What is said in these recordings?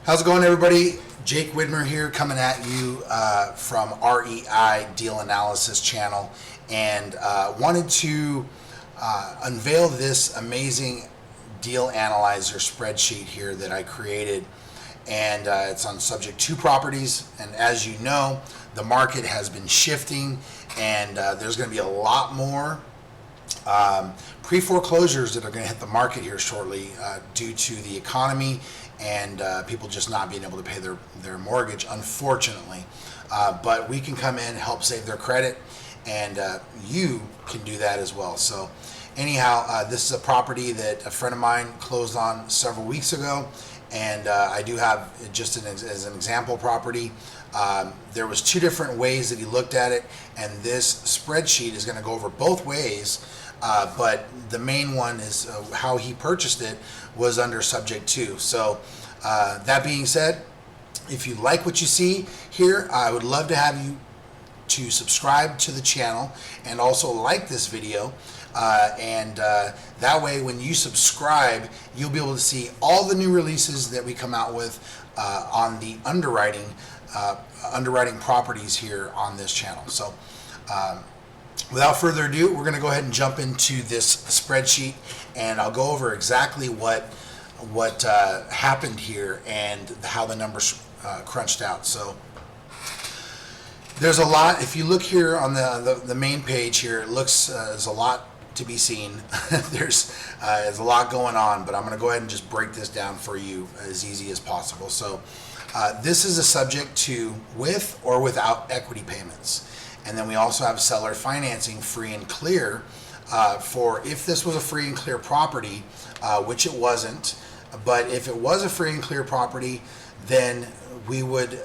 How's it going, everybody? Jake Widmer here, coming at you from REI Deal Analysis channel, and wanted to unveil this amazing deal analyzer spreadsheet here that I created, and it's on subject to properties. And as you know, the market has been shifting, and there's going to be a lot more pre-foreclosures that are going to hit the market here shortly due to the economy and people just not being able to pay their mortgage, unfortunately. But we can come in, help save their credit, and you can do that as well. So anyhow, this is a property that a friend of mine closed on several weeks ago, and I do have just as an example property. There was two different ways that he looked at it, and this spreadsheet is going to go over both ways. But the main one is how he purchased it was under subject to. So that being said, if you like what you see here, I would love to have you to subscribe to the channel and also like this video. And that way, when you subscribe, you'll be able to see all the new releases that we come out with on the underwriting properties here on this channel. So without further ado, we're going to go ahead and jump into this spreadsheet, and I'll go over exactly what happened here and how the numbers crunched out. So there's a lot. If you look here on the main page here, it looks there's a lot to be seen. there's a lot going on, but I'm going to go ahead and just break this down for you as easy as possible. So this is a subject to with or without equity payments. And then we also have seller financing free and clear for if this was a free and clear property, which it wasn't. But if it was a free and clear property, then we would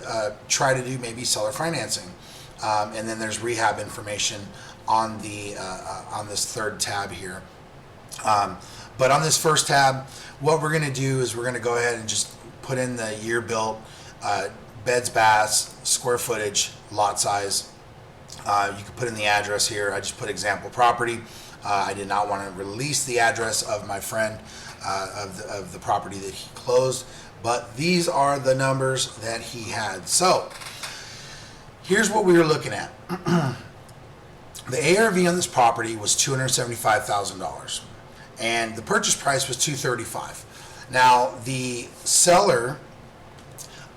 try to do maybe seller financing. And then there's rehab information on on this third tab here. But on this first tab, what we're going to do is we're going to go ahead and just put in the year built, beds, baths, square footage, lot size. You can put in the address here. I just put example property. I did not want to release the address of my friend of the property that he closed, but these are the numbers that he had. So here's what we were looking at. The ARV on this property was $275,000, and the purchase price was $235,000. Now the seller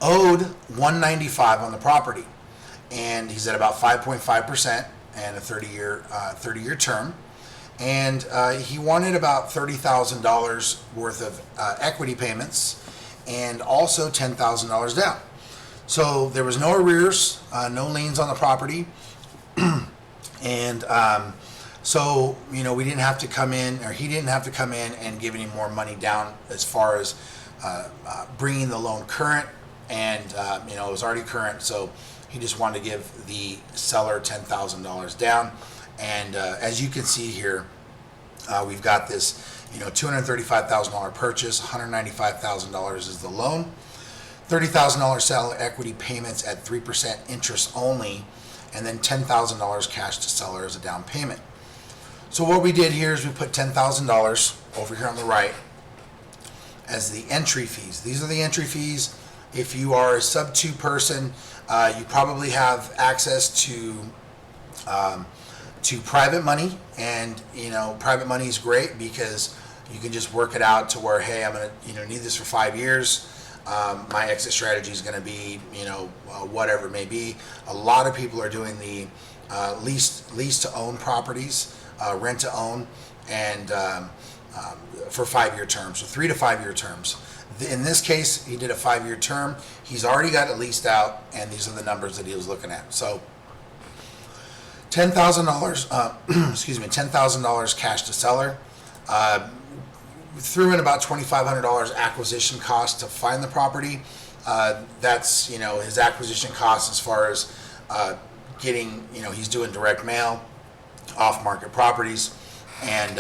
owed $195,000 on the property, and he's at about 5.5% and a 30-year term, and he wanted about $30,000 worth of equity payments and also $10,000 down. So there was no arrears, no liens on the property, and so we didn't have to come in, or he didn't have to come in and give any more money down as far as bringing the loan current, and it was already current, so he just wanted to give the seller $10,000 down. And as you can see here, we've got this, $235,000 purchase, $195,000 is the loan, $30,000 seller equity payments at 3% interest only, and then $10,000 cash to seller as a down payment. So what we did here is we put $10,000 over here on the right as the entry fees. These are the entry fees. If you are a sub 2 person, you probably have access to private money, and private money is great because you can just work it out to where, hey, I'm gonna need this for 5 years. My exit strategy is going to be whatever it may be. A lot of people are doing the lease to own properties, rent to own, and for 5-year terms, so 3 to 5 year terms. In this case, he did a 5-year term. He's already got it leased out, and these are the numbers that he was looking at. So $10,000, $10,000 cash to seller. Threw in about $2,500 acquisition cost to find the property. That's his acquisition cost as far as getting, he's doing direct mail, off-market properties, and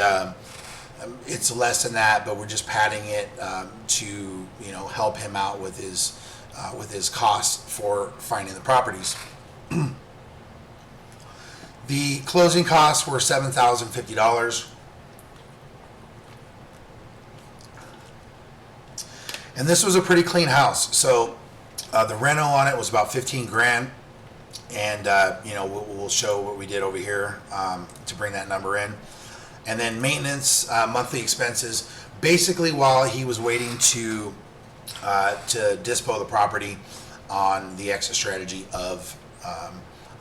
it's less than that, but we're just padding it to help him out with his costs for finding the properties. The closing costs were $7,050. And this was a pretty clean house. So the rental on it was about 15 grand. And, we'll show what we did over here to bring that number in. And then maintenance, monthly expenses, basically while he was waiting to dispo the property on the exit strategy of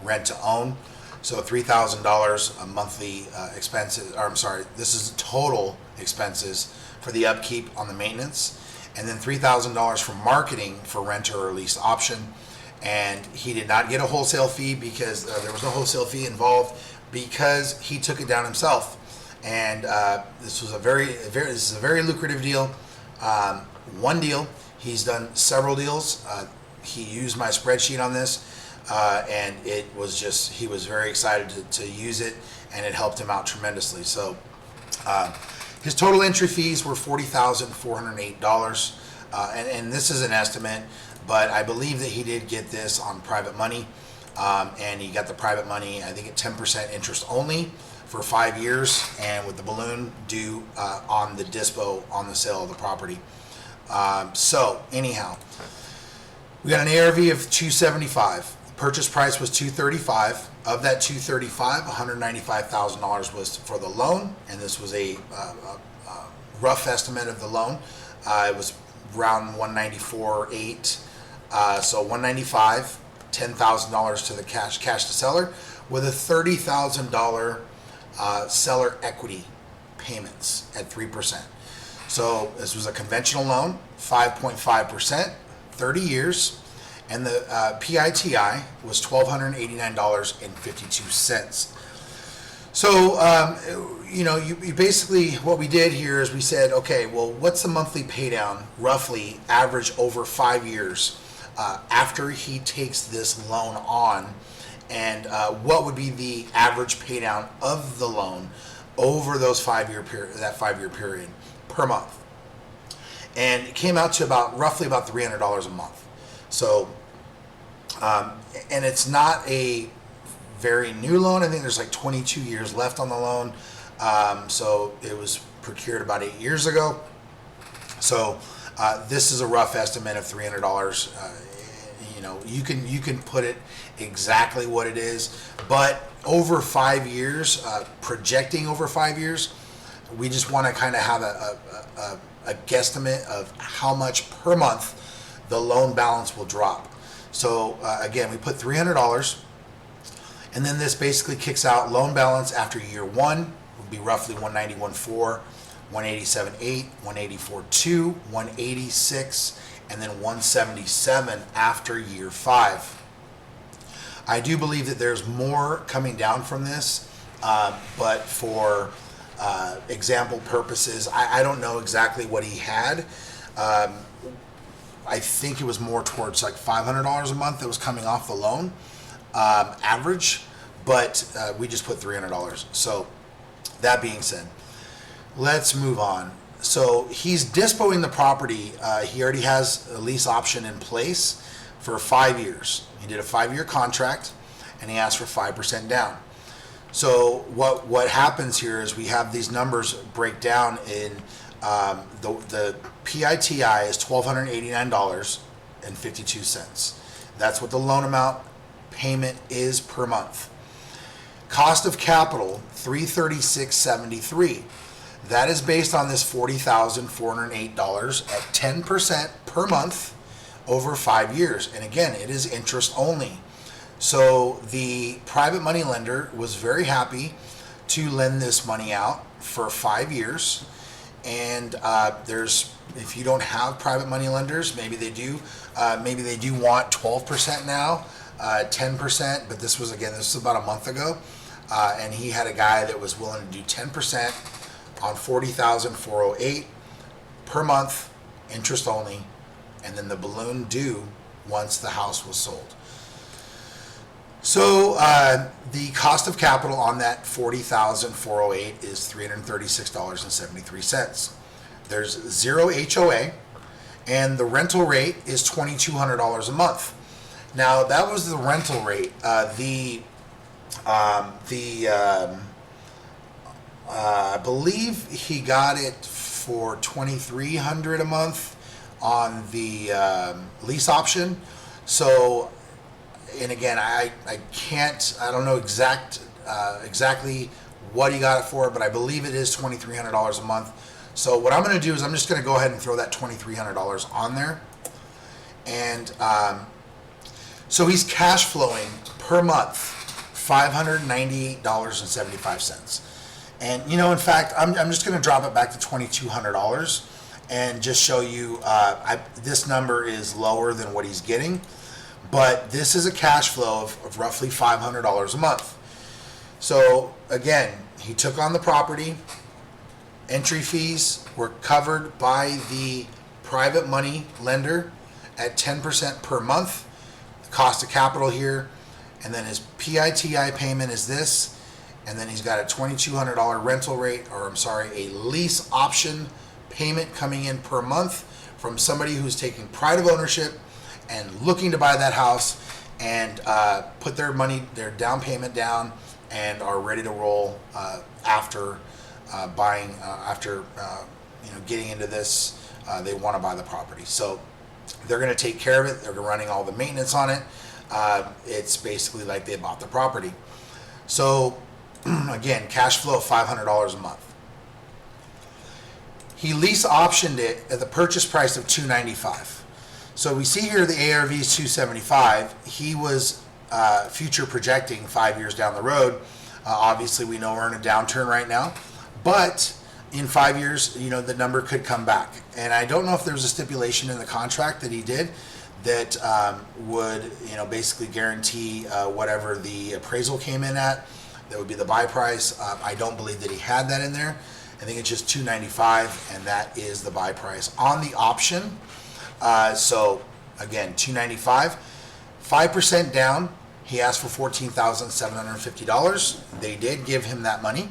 rent to own. So $3,000 a monthly expenses, or I'm sorry, this is total expenses for the upkeep on the maintenance, and then $3,000 for marketing for renter or lease option. And he did not get a wholesale fee because there was no wholesale fee involved because he took it down himself. And this is a very lucrative deal. One deal. He's done several deals. He used my spreadsheet on this, and it was just, he was very excited to use it, and it helped him out tremendously. So his total entry fees were $40,408, and this is an estimate, but I believe that he did get this on private money, and he got the private money, I think at 10% interest only for 5 years, and with the balloon due on the dispo on the sale of the property. So anyhow, we got an ARV of 275. The purchase price was 235. Of that 235, $195,000 was for the loan, and this was a rough estimate of the loan. It was around 194.8. So 195, $10,000 to the cash to seller, with a $30,000 seller equity payments at 3%. So this was a conventional loan, 5.5%, 30 years, and the PITI was $1,289.52. So, you basically, what we did here is we said, okay, well, what's the monthly pay down roughly average over 5 years after he takes this loan on, and what would be the average pay down of the loan over those 5 year period, that 5 year period per month? And it came out to roughly about $300 a month. So, and it's not a very new loan. I think there's like 22 years left on the loan. So it was procured about 8 years ago. So this is a rough estimate of $300. You can put it exactly what it is, but over 5 years, projecting over 5 years, we just want to kind of have a guesstimate of how much per month the loan balance will drop. So again, we put $300, and then this basically kicks out loan balance after year 1 would be roughly 191.4, 187.8, 184.2, 186, and then 177 after year 5. I do believe that there's more coming down from this, but for example purposes, I don't know exactly what he had. I think it was more towards like $500 a month that was coming off the loan average, but we just put $300. So that being said, let's move on. So he's dispoing the property. He already has a lease option in place for 5 years. He did a 5-year contract, and he asked for 5% down. So what happens here is we have these numbers break down in the PITI is $1,289.52. That's what the loan amount payment is per month. Cost of capital $336.73. That is based on this $40,408 at 10% per month over 5 years. And again, it is interest only. So the private money lender was very happy to lend this money out for 5 years. And if you don't have private money lenders, maybe they do want 12% now, 10%, but this was about a month ago. And he had a guy that was willing to do 10% on $40,408 per month, interest only, and then the balloon due once the house was sold. So the cost of capital on that $40,408 is $336.73. There's 0 HOA, and the rental rate is $2,200 a month. Now that was the rental rate. I believe he got it for $2,300 a month on the lease option. So, and again, I don't know exactly what he got it for, but I believe it is $2,300 a month. So what I'm going to do is I'm just going to go ahead and throw that $2,300 on there. And so he's cash flowing per month $598.75. And, in fact, I'm just going to drop it back to $2,200 and just show you this number is lower than what he's getting. But this is a cash flow of roughly $500 a month. So, again, he took on the property. Entry fees were covered by the private money lender at 10% per month. The cost of capital here. And then his PITI payment is this. And then he's got a $2,200 rental rate, a lease option payment coming in per month from somebody who's taking pride of ownership and looking to buy that house and put their down payment down and are ready to roll after getting into this. They want to buy the property. So they're going to take care of it. They're running all the maintenance on it. It's basically like they bought the property. So again, cash flow of $500 a month. He lease optioned it at the purchase price of $295. So we see here the ARV is $275. He was future projecting 5 years down the road. Obviously, we know we're in a downturn right now, but in 5 years, the number could come back. And I don't know if there's a stipulation in the contract that he did that would, basically guarantee whatever the appraisal came in at. That would be the buy price. I don't believe that he had that in there. I think it's just $295, and that is the buy price on the option. So again, $295, 5% down. He asked for $14,750. They did give him that money.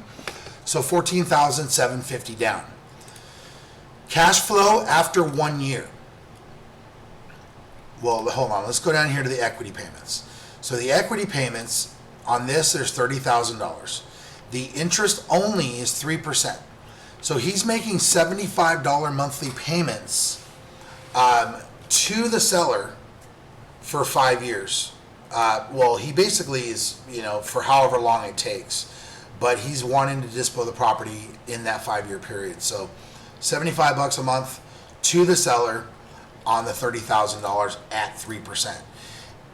So $14,750 down. Cash flow after 1 year. Well, hold on. Let's go down here to the equity payments. So the equity payments on this, there's $30,000. The interest only is 3%. So he's making $75 monthly payments to the seller for 5 years. He basically is, for however long it takes, but he's wanting to dispose of the property in that 5 year period. So $75 a month to the seller on the $30,000 at 3%.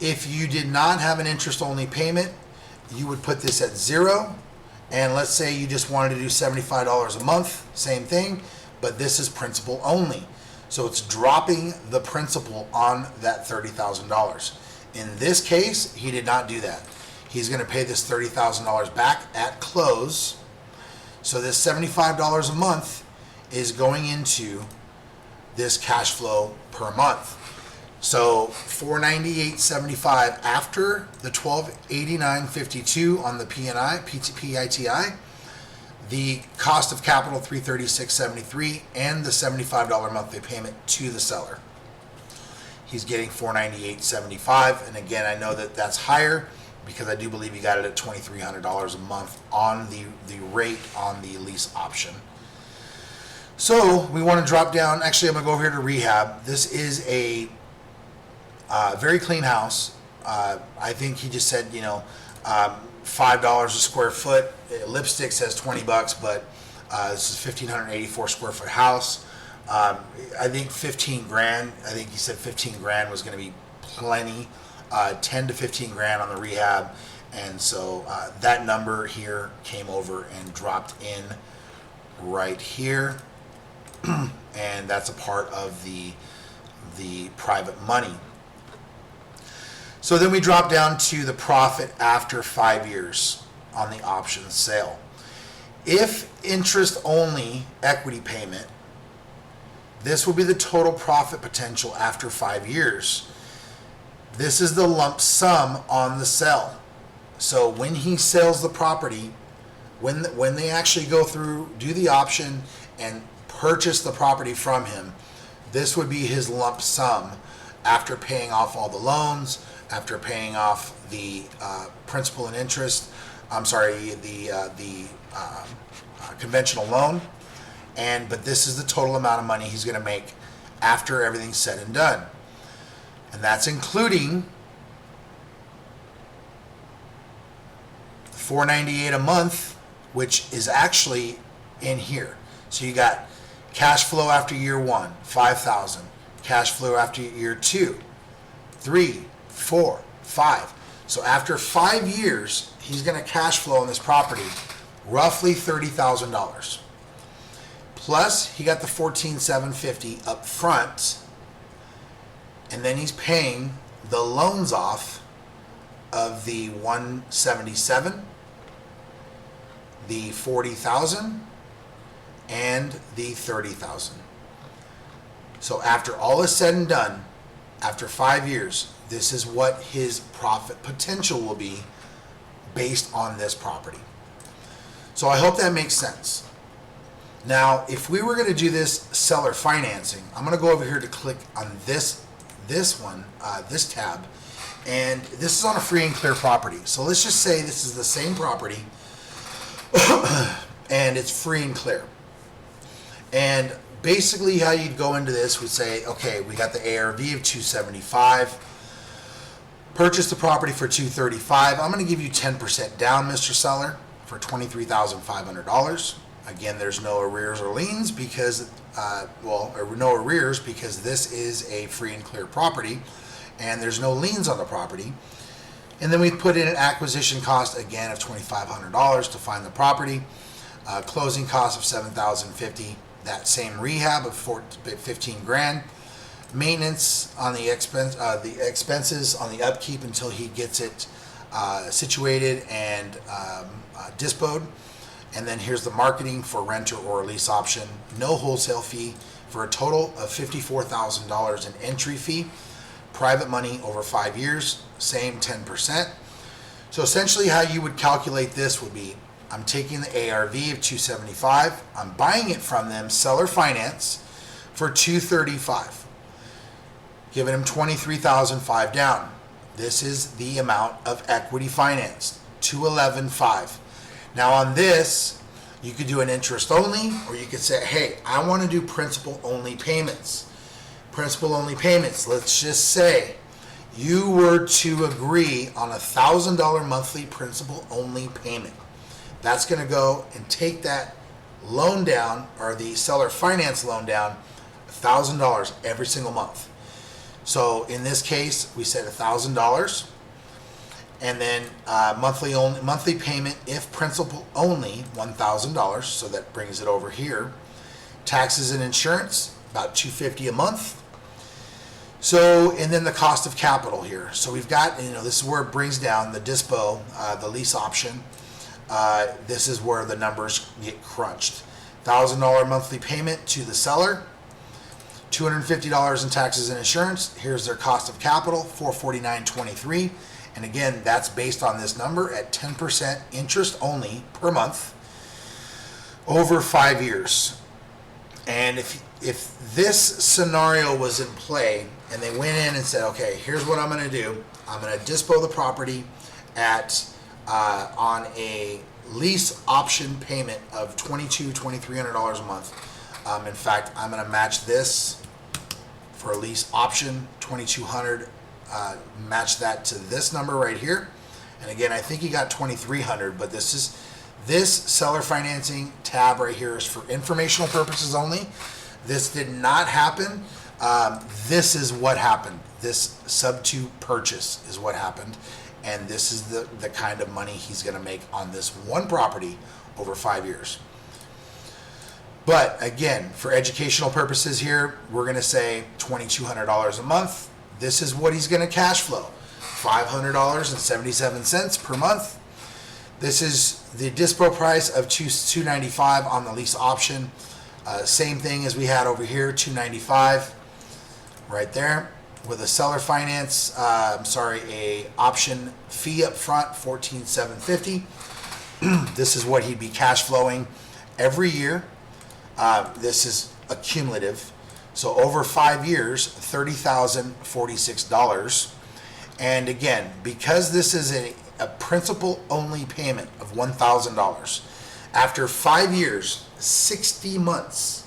If you did not have an interest only payment, you would put this at 0. And let's say you just wanted to do $75 a month, same thing, but this is principal only. So it's dropping the principal on that $30,000. In this case, he did not do that. He's going to pay this $30,000 back at close. So this $75 a month is going into this cash flow per month. So $498.75 after the $1,289.52 on the PITI, the cost of capital $336.73, and the $75 monthly payment to the seller. He's getting $498.75, and again, I know that that's higher because I do believe he got it at $2,300 a month on the rate on the lease option. So we want to drop down. Actually, I'm going to go over here to rehab. This is a very clean house. I think he just said, $5 a square foot. Lipstick says $20, but this is 1,584 square foot house. I think 15 grand. I think he said 15 grand was going to be plenty. 10 to 15 grand on the rehab, and so that number here came over and dropped in right here, and that's a part of the private money. So then we drop down to the profit after 5 years on the option sale. If interest only equity payment, this will be the total profit potential after 5 years. This is the lump sum on the sell. So when he sells the property, when they actually go through, do the option and purchase the property from him, this would be his lump sum after paying off all the loans, after paying off the principal and interest. The conventional loan, but this is the total amount of money he's going to make after everything's said and done. And that's including $498 a month, which is actually in here. So you got cash flow after year 1, $5,000. Cash flow after year 2, 3, 4, 5. So after 5 years, he's going to cash flow on this property roughly $30,000. Plus, he got the $14,750 up front, and then he's paying the loans off of the $177,000, the $40,000, and the $30,000. So after all is said and done, after 5 years, this is what his profit potential will be based on this property. So I hope that makes sense. Now, if we were going to do this seller financing, I'm going to go over here to click on this tab, and this is on a free and clear property. So let's just say this is the same property and it's free and clear. And basically how you'd go into this would say, okay, we got the ARV of 275, purchase the property for 235. I'm going to give you 10% down, Mr. Seller, for $23,500. Again, there's no arrears or liens because, no arrears because this is a free and clear property and there's no liens on the property. And then we put in an acquisition cost again of $2,500 to find the property, closing cost of $7,050, that same rehab of 15 grand, maintenance on the expenses on the upkeep until he gets it situated and dispoed. And then here's the marketing for renter or lease option, no wholesale fee, for a total of $54,000 in entry fee. Private money over 5 years, same 10%. So essentially how you would calculate this would be, I'm taking the ARV of 275, I'm buying it from them, seller finance, for 235, giving him 23,500 down. This is the amount of equity finance, 211,500. Now on this, you could do an interest only, or you could say, hey, I want to do principal only payments. Principal only payments, let's just say you were to agree on $1,000 monthly principal only payment. That's going to go and take that loan down, or the seller finance loan down, $1,000 every single month. So in this case, we said $1,000. And then monthly payment, if principal only, $1,000. So that brings it over here. Taxes and insurance, about $250 a month. So, and then the cost of capital here. So we've got, this is where it brings down the dispo, the lease option. This is where the numbers get crunched. $1,000 monthly payment to the seller, $250 in taxes and insurance. Here's their cost of capital, $449.23. And again, that's based on this number at 10% interest only per month over 5 years. And if this scenario was in play and they went in and said, okay, here's what I'm going to do. I'm going to dispo the property at on a lease option payment of $2,300 a month. In fact, I'm going to match this for a lease option, $2,200. Match that to this number right here. And again, I think you got $2,300, but this seller financing tab right here is for informational purposes only. This did not happen. This is what happened. This sub-2 purchase is what happened. And this is the kind of money he's going to make on this one property over 5 years. But again, for educational purposes here, we're going to say $2,200 a month. This is what he's going to cash flow, $500.77 per month. This is the dispo price of $295 on the lease option. Same thing as we had over here, $295 right there with a seller finance. A option fee up front, $14,750. This is what he'd be cash flowing every year. This is accumulative. So over 5 years, $30,046. And again, because this is a principal only payment of $1,000, after 5 years, 60 months,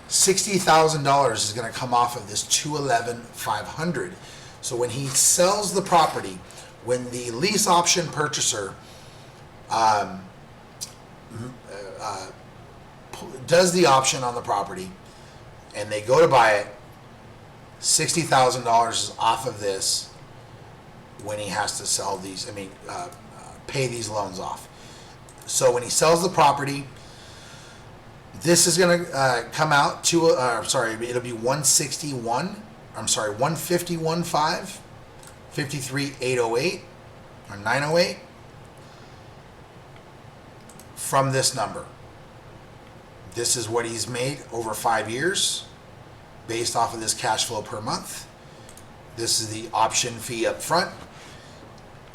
$60,000 is going to come off of this $211,500. So when he sells the property, when the lease option purchaser does the option on the property and they go to buy it, $60,000 is off of this when he has to sell these, pay these loans off. So when he sells the property, this is going to come out to, it'll be 151.5, 53,808 or 908 from this number. This is what he's made over 5 years based off of this cash flow per month. This is the option fee up front.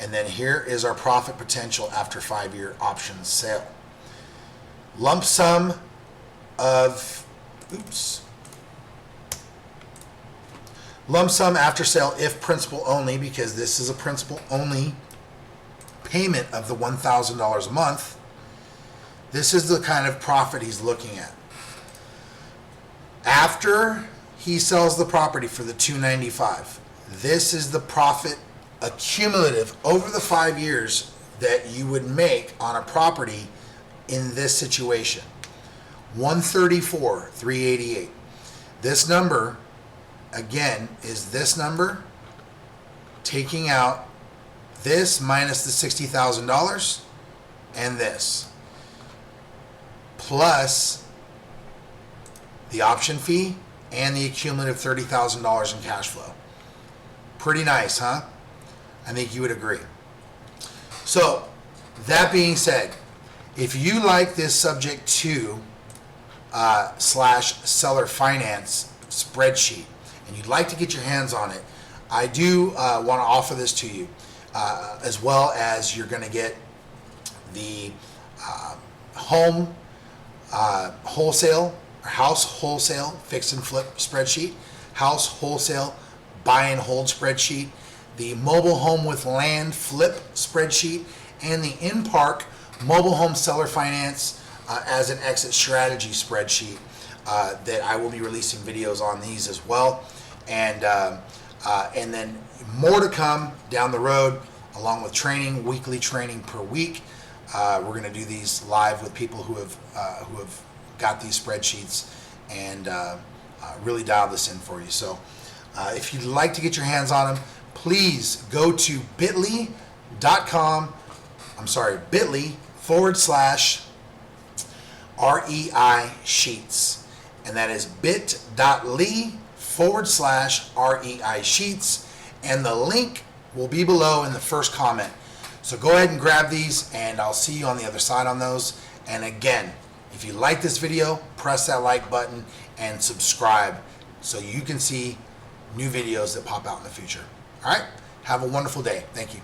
And then here is our profit potential after 5-year option sale. Lump sum of, lump sum after sale if principal only, because this is a principal only payment of the $1,000 a month. This is the kind of profit he's looking at. After he sells the property for the $295,000, this is the profit accumulative over the 5 years that you would make on a property in this situation. $134,388. This number, again, is this number taking out this minus the $60,000 and this, plus the option fee and the accumulative $30,000 in cash flow. Pretty nice, huh? I think you would agree. So, that being said, if you like this subject to / seller finance spreadsheet and you'd like to get your hands on it, I do want to offer this to you, as well as you're going to get the home wholesale or house wholesale fix and flip spreadsheet, house wholesale buy and hold spreadsheet, the mobile home with land flip spreadsheet, and the in-park mobile home seller finance as an exit strategy spreadsheet that I will be releasing videos on these as well. And then more to come down the road, along with training, weekly training per week. We're going to do these live with people who have got these spreadsheets and really dial this in for you. So if you'd like to get your hands on them, please go to bit.ly/REI sheets. And that is bit.ly/REI sheets. And the link will be below in the first comment. So go ahead and grab these, and I'll see you on the other side on those. And again, if you like this video, press that like button and subscribe so you can see new videos that pop out in the future. All right? Have a wonderful day. Thank you.